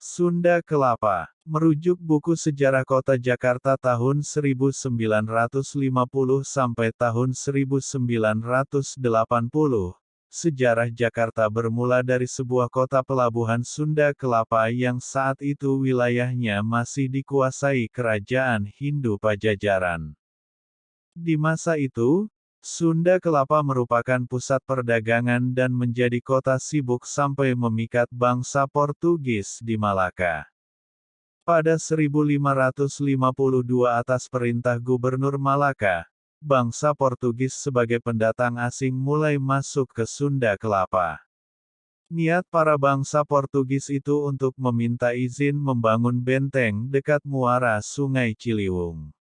Sunda Kelapa. Merujuk buku Sejarah Kota Jakarta tahun 1950 sampai tahun 1980, sejarah Jakarta bermula dari sebuah kota pelabuhan Sunda Kelapa yang saat itu wilayahnya masih dikuasai Kerajaan Hindu Pajajaran. Di masa itu, Sunda Kelapa merupakan pusat perdagangan dan menjadi kota sibuk sampai memikat bangsa Portugis di Malaka. Pada 1552 atas perintah Gubernur Malaka, bangsa Portugis sebagai pendatang asing mulai masuk ke Sunda Kelapa. Niat para bangsa Portugis itu untuk meminta izin membangun benteng dekat muara Sungai Ciliwung.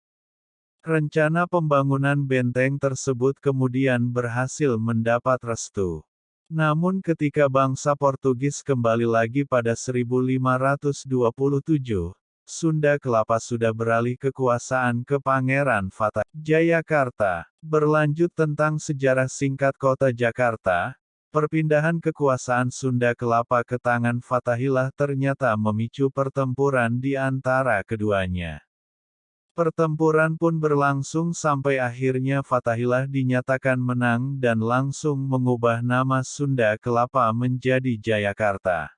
Rencana pembangunan benteng tersebut kemudian berhasil mendapat restu. Namun ketika bangsa Portugis kembali lagi pada 1527, Sunda Kelapa sudah beralih kekuasaan ke Pangeran Fatah. Jayakarta. Berlanjut tentang sejarah singkat kota Jakarta, perpindahan kekuasaan Sunda Kelapa ke tangan Fathaillah ternyata memicu pertempuran di antara keduanya. Pertempuran pun berlangsung sampai akhirnya Fathaillah dinyatakan menang dan langsung mengubah nama Sunda Kelapa menjadi Jayakarta.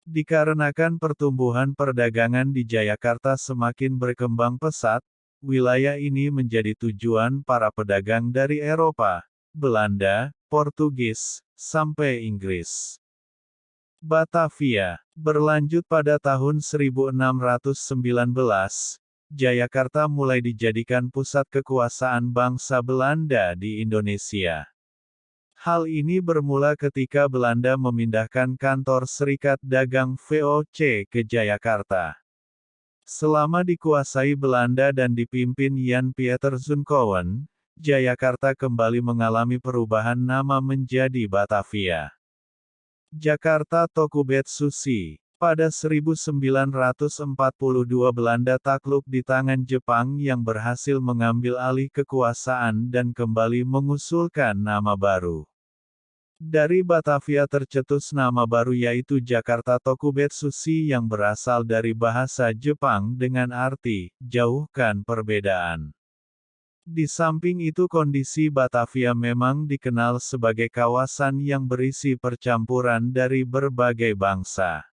Dikarenakan pertumbuhan perdagangan di Jayakarta semakin berkembang pesat, wilayah ini menjadi tujuan para pedagang dari Eropa, Belanda, Portugis, sampai Inggris. Batavia. Berlanjut pada tahun 1619, Jayakarta mulai dijadikan pusat kekuasaan bangsa Belanda di Indonesia. Hal ini bermula ketika Belanda memindahkan kantor Serikat Dagang VOC ke Jayakarta. Selama dikuasai Belanda dan dipimpin Jan Pieter Zoekoen, Jayakarta kembali mengalami perubahan nama menjadi Batavia. Jakarta Tokubetsushi. Pada 1942 Belanda takluk di tangan Jepang yang berhasil mengambil alih kekuasaan dan kembali mengusulkan nama baru. Dari Batavia tercetus nama baru yaitu Jakarta Tokubetsushi yang berasal dari bahasa Jepang dengan arti, jauhkan perbedaan. Di samping itu kondisi Batavia memang dikenal sebagai kawasan yang berisi percampuran dari berbagai bangsa.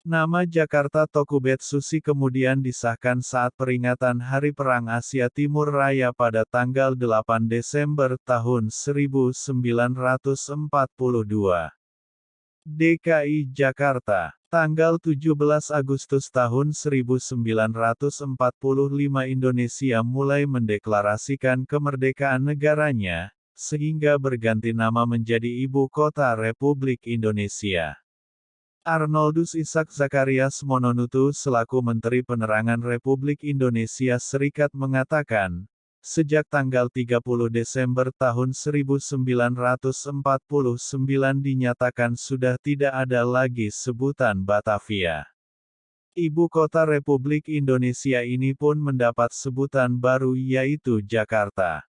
Nama Jakarta Tokubetsushi kemudian disahkan saat peringatan Hari Perang Asia Timur Raya pada tanggal 8 Desember tahun 1942. DKI Jakarta. Tanggal 17 Agustus tahun 1945 Indonesia mulai mendeklarasikan kemerdekaan negaranya, sehingga berganti nama menjadi Ibu Kota Republik Indonesia. Arnoldus Ishak Zakarias Mononutu selaku Menteri Penerangan Republik Indonesia Serikat mengatakan, sejak tanggal 30 Desember tahun 1949 dinyatakan sudah tidak ada lagi sebutan Batavia. Ibu kota Republik Indonesia ini pun mendapat sebutan baru yaitu Jakarta.